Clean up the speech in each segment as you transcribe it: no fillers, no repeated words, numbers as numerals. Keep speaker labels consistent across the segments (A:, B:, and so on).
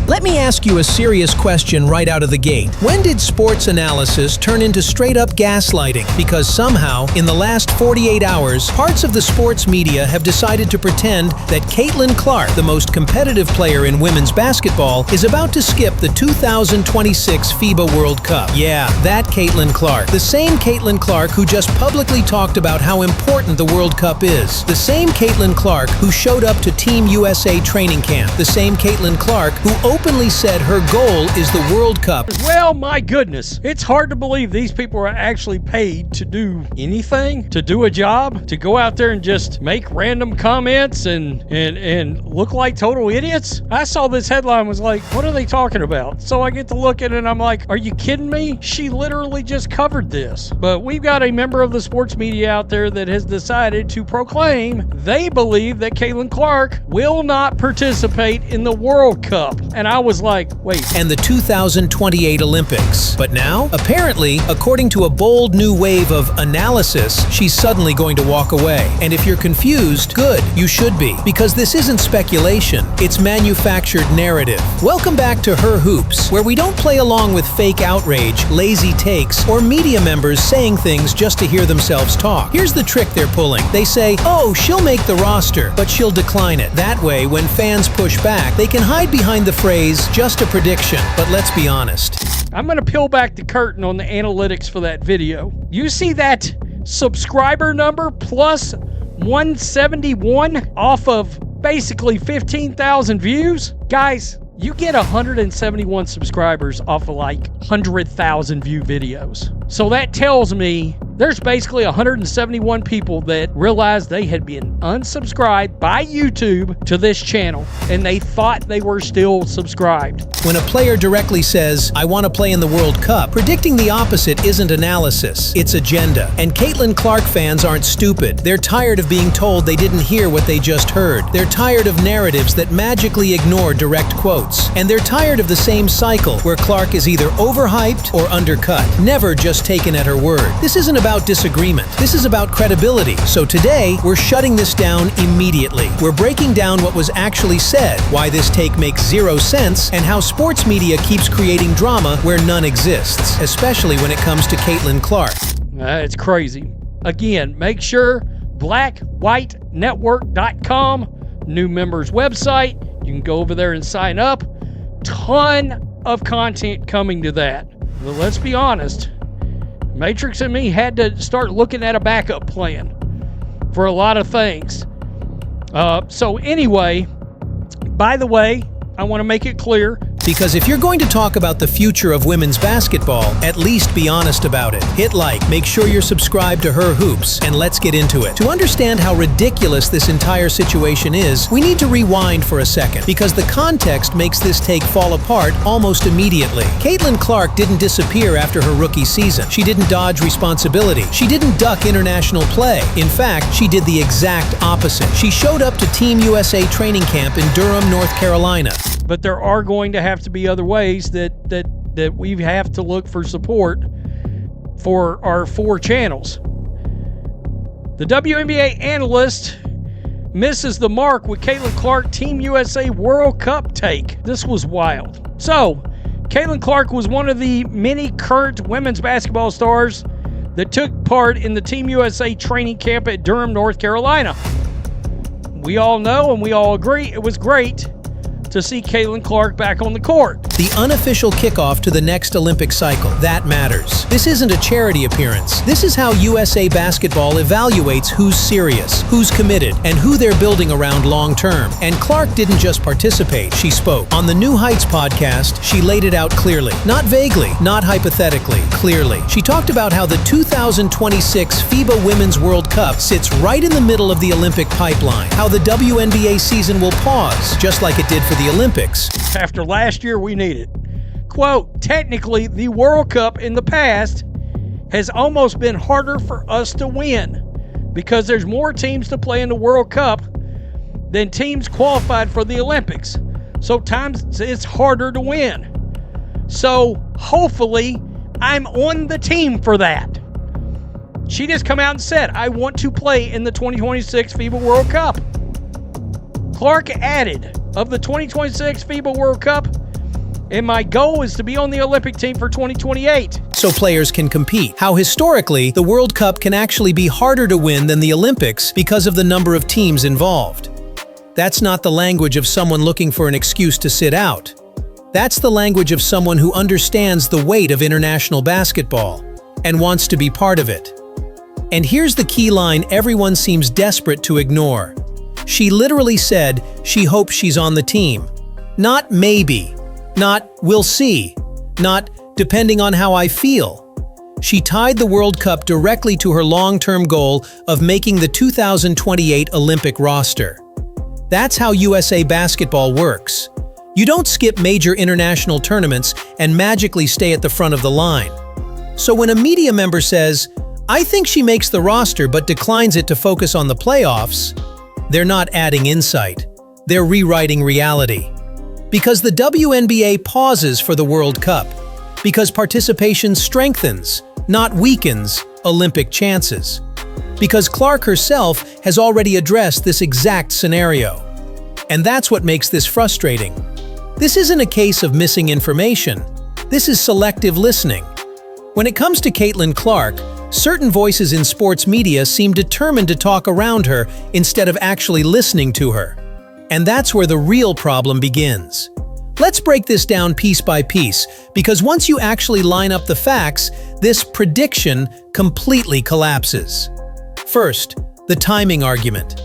A: Let me ask you a serious question right out of the gate. When did sports analysis turn into straight-up gaslighting? Because somehow, in the last 48 hours, parts of the sports media have decided to pretend that Caitlin Clark, the most competitive player in women's basketball, is about to skip the 2026 FIBA World Cup. Yeah, that Caitlin Clark. The same Caitlin Clark who just publicly talked about how important the World Cup is. The same Caitlin Clark who showed up to Team USA training camp. The same Caitlin Clark who openly said her goal is the World Cup.
B: Well, my goodness. It's hard to believe these people are actually paid to do anything, to do a job, to go out there and just make random comments and look like total idiots. I saw this headline, was like, what are they talking about? So I get to look at it and I'm like, are you kidding me? She literally just covered this. But we've got a member of the sports media out there that has decided to proclaim they believe that Caitlin Clark will not participate in the World Cup. And I was like, wait.
A: And the 2028 Olympics. But now, apparently, according to a bold new wave of analysis, she's suddenly going to walk away. And if you're confused, good, you should be. Because this isn't speculation, it's manufactured narrative. Welcome back to Her Hoops, where we don't play along with fake outrage, lazy takes, or media members saying things just to hear themselves talk. Here's the trick they're pulling. They say, oh, she'll make the roster, but she'll decline it. That way, when fans push back, they can hide behind the phrase, just a prediction. But let's be honest.
B: I'm going to peel back the curtain on the analytics for that video. You see that subscriber number plus 171 off of basically 15,000 views? Guys, you get 171 subscribers off of like 100,000 view videos. So that tells me there's basically 171 people that realized they had been unsubscribed by YouTube to this channel, and they thought they were still subscribed.
A: When a player directly says, I want to play in the World Cup, predicting the opposite isn't analysis, it's agenda. And Caitlin Clark fans aren't stupid. They're tired of being told they didn't hear what they just heard. They're tired of narratives that magically ignore direct quotes. And they're tired of the same cycle where Clark is either overhyped or undercut, never just taken at her word. This isn't about disagreement. This is about credibility. So today, we're shutting this down immediately. We're breaking down what was actually said, why this take makes zero sense, and how sports media keeps creating drama where none exists, especially when it comes to Caitlin Clark.
B: It's crazy. Again, make sure blackwhitenetwork.com, new members website. You can go over there and sign up. Ton of content coming to that. But let's be honest, Matrix and me had to start looking at a backup plan for a lot of things. So anyway, by the way, I want to make it clear.
A: Because if you're going to talk about the future of women's basketball, at least be honest about it. Hit like, make sure you're subscribed to Her Hoops, and let's get into it. To understand how ridiculous this entire situation is, we need to rewind for a second, because the context makes this take fall apart almost immediately. Caitlin Clark didn't disappear after her rookie season. She didn't dodge responsibility. She didn't duck international play. In fact, she did the exact opposite. She showed up to Team USA training camp in Durham, North Carolina.
B: But there are going to have to be other ways that we have to look for support for our 4 channels. The WNBA analyst misses the mark with Caitlin Clark Team USA World Cup take. This was wild. So, Caitlin Clark was one of the many current women's basketball stars that took part in the Team USA training camp at Durham, North Carolina. We all know and we all agree it was great to see Caitlin Clark back on the court.
A: The unofficial kickoff to the next Olympic cycle. That matters. This isn't a charity appearance. This is how USA Basketball evaluates who's serious, who's committed, and who they're building around long term. And Clark didn't just participate, she spoke. On the New Heights podcast, she laid it out clearly. Not vaguely, not hypothetically, clearly. She talked about how the 2026 FIBA Women's World Cup sits right in the middle of the Olympic pipeline. How the WNBA season will pause, just like it did for the Olympics.
B: After last year, we need it. Quote, technically, the World Cup in the past has almost been harder for us to win because there's more teams to play in the World Cup than teams qualified for the Olympics. So times it's harder to win. So hopefully I'm on the team for that. She just come out and said, I want to play in the 2026 FIBA World Cup. Clark added, of the 2026 FIBA World Cup, And my goal is to be on the Olympic team for 2028.
A: So players can compete. How historically, the World Cup can actually be harder to win than the Olympics because of the number of teams involved. That's not the language of someone looking for an excuse to sit out. That's the language of someone who understands the weight of international basketball and wants to be part of it. And here's the key line everyone seems desperate to ignore. She literally said she hopes she's on the team. Not maybe, not we'll see, not depending on how I feel. She tied the World Cup directly to her long-term goal of making the 2028 Olympic roster. That's how USA basketball works. You don't skip major international tournaments and magically stay at the front of the line. So when a media member says, "I think she makes the roster but declines it to focus on the playoffs," they're not adding insight. They're rewriting reality. Because the WNBA pauses for the World Cup. Because participation strengthens, not weakens, Olympic chances. Because Clark herself has already addressed this exact scenario. And that's what makes this frustrating. This isn't a case of missing information. This is selective listening. When it comes to Caitlin Clark, certain voices in sports media seem determined to talk around her instead of actually listening to her. And that's where the real problem begins. Let's break this down piece by piece, because once you actually line up the facts, this prediction completely collapses. First, the timing argument.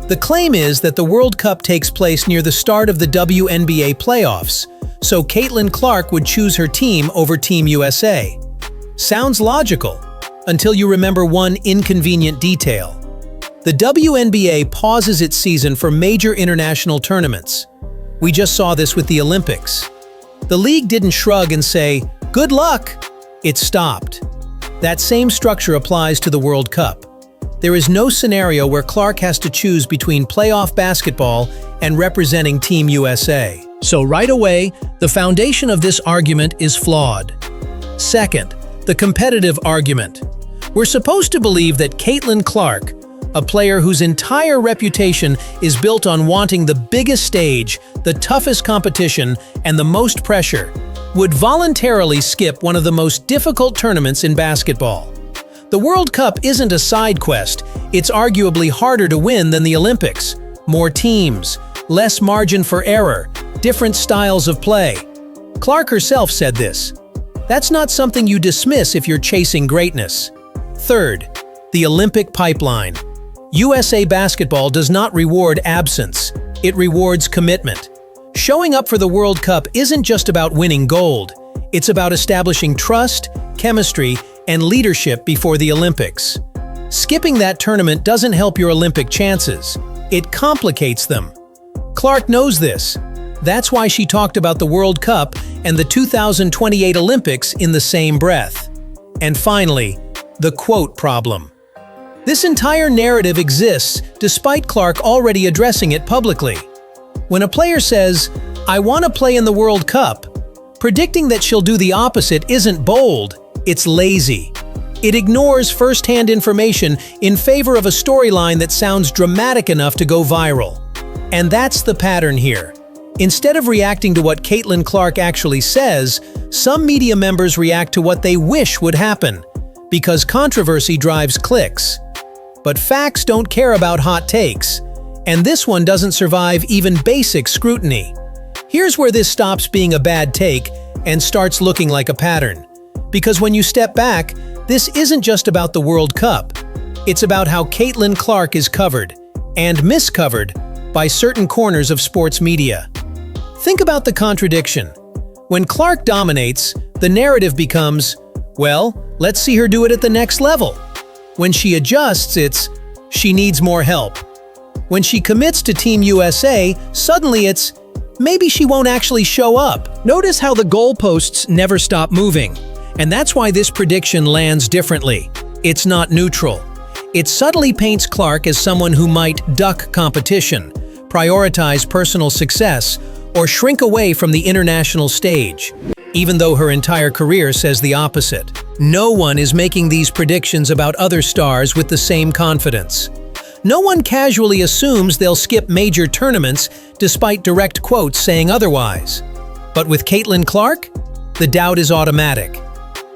A: The claim is that the World Cup takes place near the start of the WNBA playoffs, so Caitlin Clark would choose her team over Team USA. Sounds logical, until you remember one inconvenient detail. The WNBA pauses its season for major international tournaments. We just saw this with the Olympics. The league didn't shrug and say, "Good luck." It stopped. That same structure applies to the World Cup. There is no scenario where Clark has to choose between playoff basketball and representing Team USA. So right away, the foundation of this argument is flawed. Second, the competitive argument. We're supposed to believe that Caitlin Clark, a player whose entire reputation is built on wanting the biggest stage, the toughest competition, and the most pressure, would voluntarily skip one of the most difficult tournaments in basketball. The World Cup isn't a side quest. It's arguably harder to win than the Olympics. More teams, less margin for error, different styles of play. Clark herself said this. That's not something you dismiss if you're chasing greatness. Third, the Olympic pipeline. USA basketball does not reward absence. It rewards commitment. Showing up for the World Cup isn't just about winning gold. It's about establishing trust, chemistry, and leadership before the Olympics. Skipping that tournament doesn't help your Olympic chances. It complicates them. Clark knows this. That's why she talked about the World Cup and the 2028 Olympics in the same breath. And finally, the quote problem. This entire narrative exists despite Clark already addressing it publicly. When a player says, "I want to play in the World Cup," predicting that she'll do the opposite isn't bold, it's lazy. It ignores first-hand information in favor of a storyline that sounds dramatic enough to go viral. And that's the pattern here. Instead of reacting to what Caitlin Clark actually says, some media members react to what they wish would happen, because controversy drives clicks. But facts don't care about hot takes, and this one doesn't survive even basic scrutiny. Here's where this stops being a bad take and starts looking like a pattern. Because when you step back, this isn't just about the World Cup. It's about how Caitlin Clark is covered, and miscovered, by certain corners of sports media. Think about the contradiction. When Clark dominates, the narrative becomes, well, let's see her do it at the next level. When she adjusts, it's, she needs more help. When she commits to Team USA, suddenly it's, maybe she won't actually show up. Notice how the goalposts never stop moving. And that's why this prediction lands differently. It's not neutral. It subtly paints Clark as someone who might duck competition, prioritize personal success, or shrink away from the international stage, even though her entire career says the opposite. No one is making these predictions about other stars with the same confidence. No one casually assumes they'll skip major tournaments despite direct quotes saying otherwise. But with Caitlin Clark, the doubt is automatic.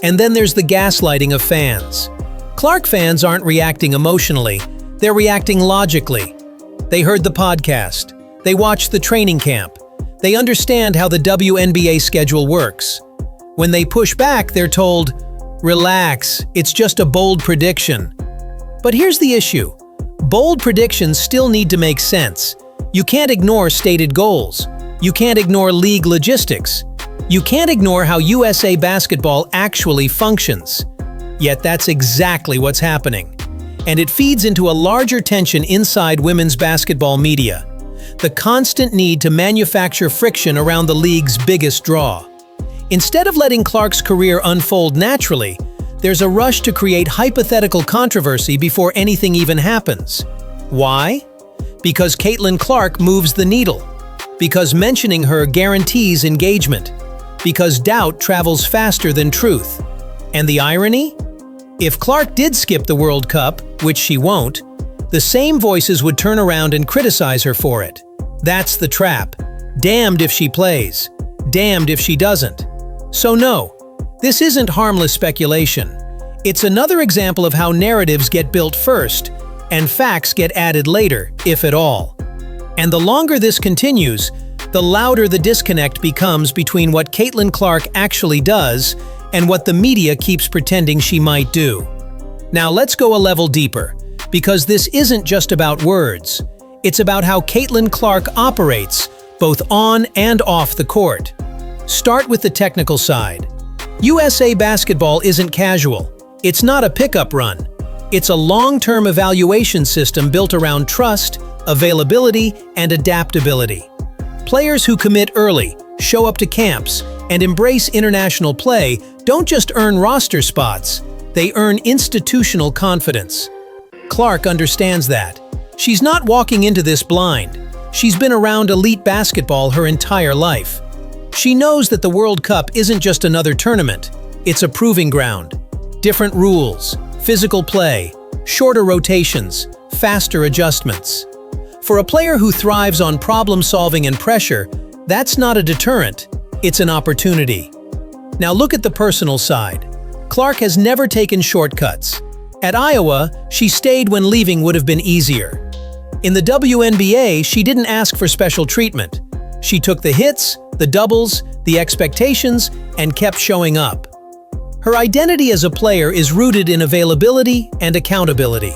A: And then there's the gaslighting of fans. Clark fans aren't reacting emotionally, they're reacting logically. They heard the podcast, they watched the training camp, they understand how the WNBA schedule works. When they push back, they're told, "Relax, it's just a bold prediction." But here's the issue. Bold predictions still need to make sense. You can't ignore stated goals. You can't ignore league logistics. You can't ignore how USA basketball actually functions. Yet that's exactly what's happening. And it feeds into a larger tension inside women's basketball media. The constant need to manufacture friction around the league's biggest draw. Instead of letting Clark's career unfold naturally, there's a rush to create hypothetical controversy before anything even happens. Why? Because Caitlin Clark moves the needle. Because mentioning her guarantees engagement. Because doubt travels faster than truth. And the irony? If Clark did skip the World Cup, which she won't, the same voices would turn around and criticize her for it. That's the trap. Damned if she plays. Damned if she doesn't. So no, this isn't harmless speculation. It's another example of how narratives get built first, and facts get added later, if at all. And the longer this continues, the louder the disconnect becomes between what Caitlin Clark actually does and what the media keeps pretending she might do. Now let's go a level deeper, because this isn't just about words. It's about how Caitlin Clark operates, both on and off the court. Start with the technical side. USA basketball isn't casual. It's not a pickup run. It's a long-term evaluation system built around trust, availability, and adaptability. Players who commit early, show up to camps, and embrace international play don't just earn roster spots, they earn institutional confidence. Clark understands that. She's not walking into this blind. She's been around elite basketball her entire life. She knows that the World Cup isn't just another tournament, it's a proving ground. Different rules, physical play, shorter rotations, faster adjustments. For a player who thrives on problem-solving and pressure, that's not a deterrent, it's an opportunity. Now look at the personal side. Clark has never taken shortcuts. At Iowa, she stayed when leaving would have been easier. In the WNBA, she didn't ask for special treatment. She took the hits, the doubles, the expectations, and kept showing up. Her identity as a player is rooted in availability and accountability.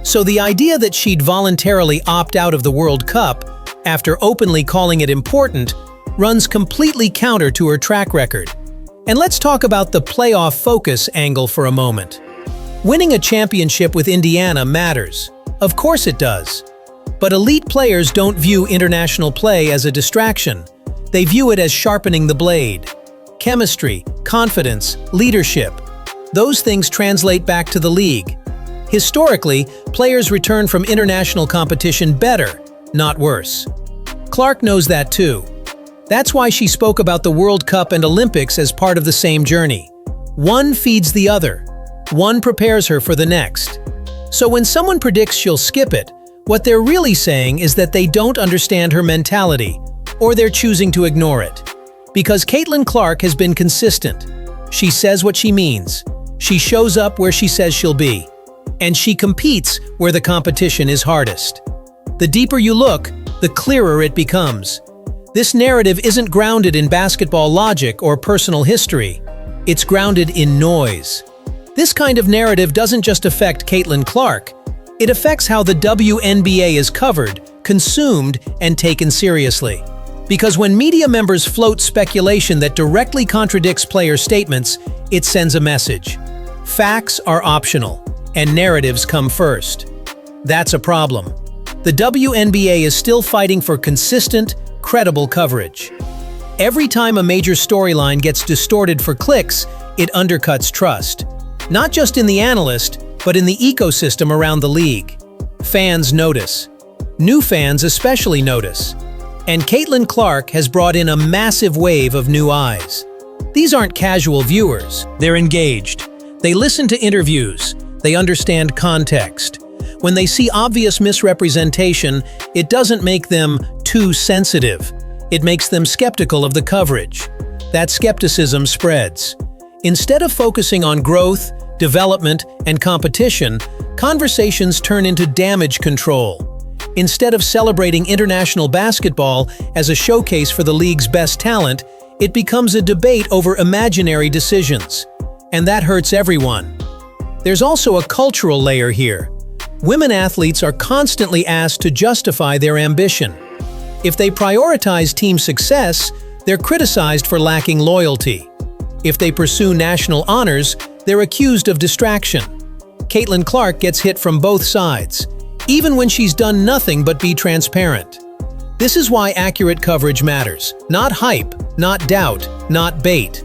A: So the idea that she'd voluntarily opt out of the World Cup after openly calling it important runs completely counter to her track record. And let's talk about the playoff focus angle for a moment. Winning a championship with Indiana matters. Of course it does. But elite players don't view international play as a distraction. They view it as sharpening the blade. Chemistry, confidence, leadership. Those things translate back to the league. Historically, players return from international competition better, not worse. Clark knows that too. That's why she spoke about the World Cup and Olympics as part of the same journey. One feeds the other. One prepares her for the next. So when someone predicts she'll skip it, what they're really saying is that they don't understand her mentality, or they're choosing to ignore it. Because Caitlin Clark has been consistent. She says what she means. She shows up where she says she'll be. And she competes where the competition is hardest. The deeper you look, the clearer it becomes. This narrative isn't grounded in basketball logic or personal history. It's grounded in noise. This kind of narrative doesn't just affect Caitlin Clark. It affects how the WNBA is covered, consumed, and taken seriously. Because when media members float speculation that directly contradicts player statements, it sends a message. Facts are optional, and narratives come first. That's a problem. The WNBA is still fighting for consistent, credible coverage. Every time a major storyline gets distorted for clicks, it undercuts trust. Not just in the analyst, but in the ecosystem around the league. Fans notice. New fans especially notice. And Caitlin Clark has brought in a massive wave of new eyes. These aren't casual viewers, they're engaged. They listen to interviews, they understand context. When they see obvious misrepresentation, it doesn't make them too sensitive. It makes them skeptical of the coverage. That skepticism spreads. Instead of focusing on growth, development, and competition, conversations turn into damage control. Instead of celebrating international basketball as a showcase for the league's best talent, it becomes a debate over imaginary decisions. And that hurts everyone. There's also a cultural layer here. Women athletes are constantly asked to justify their ambition. If they prioritize team success, they're criticized for lacking loyalty. If they pursue national honors, they're accused of distraction. Caitlin Clark gets hit from both sides, even when she's done nothing but be transparent. This is why accurate coverage matters. Not hype, not doubt, not bait.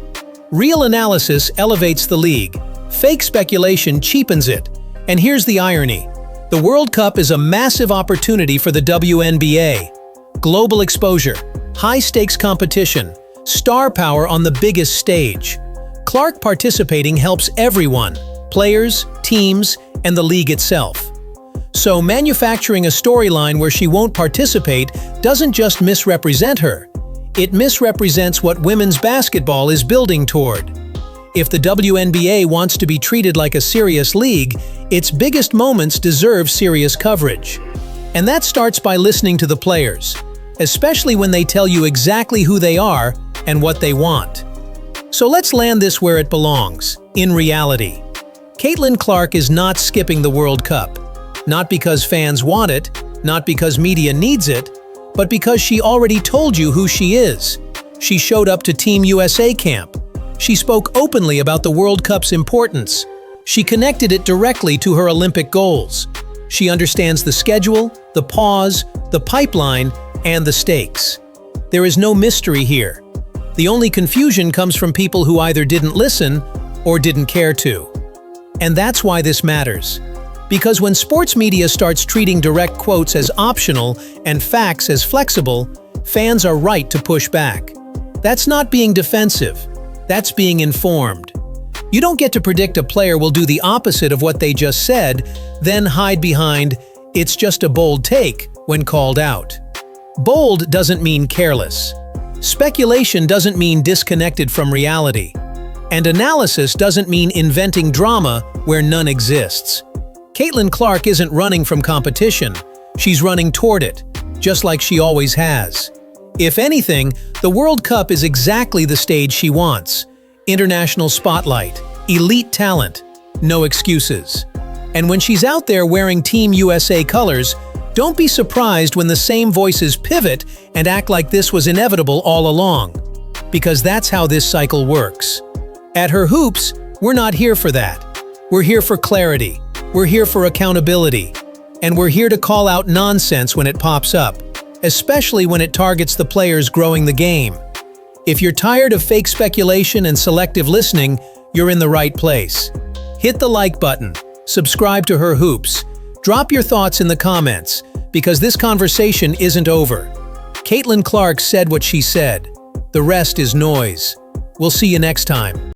A: Real analysis elevates the league. Fake speculation cheapens it. And here's the irony. The World Cup is a massive opportunity for the WNBA. Global exposure, high-stakes competition, star power on the biggest stage. Clark participating helps everyone, players, teams, and the league itself. So manufacturing a storyline where she won't participate doesn't just misrepresent her. It misrepresents what women's basketball is building toward. If the WNBA wants to be treated like a serious league, its biggest moments deserve serious coverage. And that starts by listening to the players, especially when they tell you exactly who they are and what they want. So let's land this where it belongs, in reality. Caitlin Clark is not skipping the World Cup. Not because fans want it, not because media needs it, but because she already told you who she is. She showed up to Team USA camp. She spoke openly about the World Cup's importance. She connected it directly to her Olympic goals. She understands the schedule, the pause, the pipeline, and the stakes. There is no mystery here. The only confusion comes from people who either didn't listen or didn't care to. And that's why this matters. Because when sports media starts treating direct quotes as optional and facts as flexible, fans are right to push back. That's not being defensive. That's being informed. You don't get to predict a player will do the opposite of what they just said, then hide behind, "It's just a bold take," when called out. Bold doesn't mean careless. Speculation doesn't mean disconnected from reality. And analysis doesn't mean inventing drama where none exists. Caitlin Clark isn't running from competition. She's running toward it, just like she always has. If anything, the World Cup is exactly the stage she wants. International spotlight, elite talent, no excuses. And when she's out there wearing Team USA colors, don't be surprised when the same voices pivot and act like this was inevitable all along. Because that's how this cycle works. At Her Hoops, we're not here for that. We're here for clarity. We're here for accountability. And we're here to call out nonsense when it pops up, especially when it targets the players growing the game. If you're tired of fake speculation and selective listening, you're in the right place. Hit the like button, subscribe to Her Hoops, drop your thoughts in the comments, because this conversation isn't over. Caitlin Clark said what she said. The rest is noise. We'll see you next time.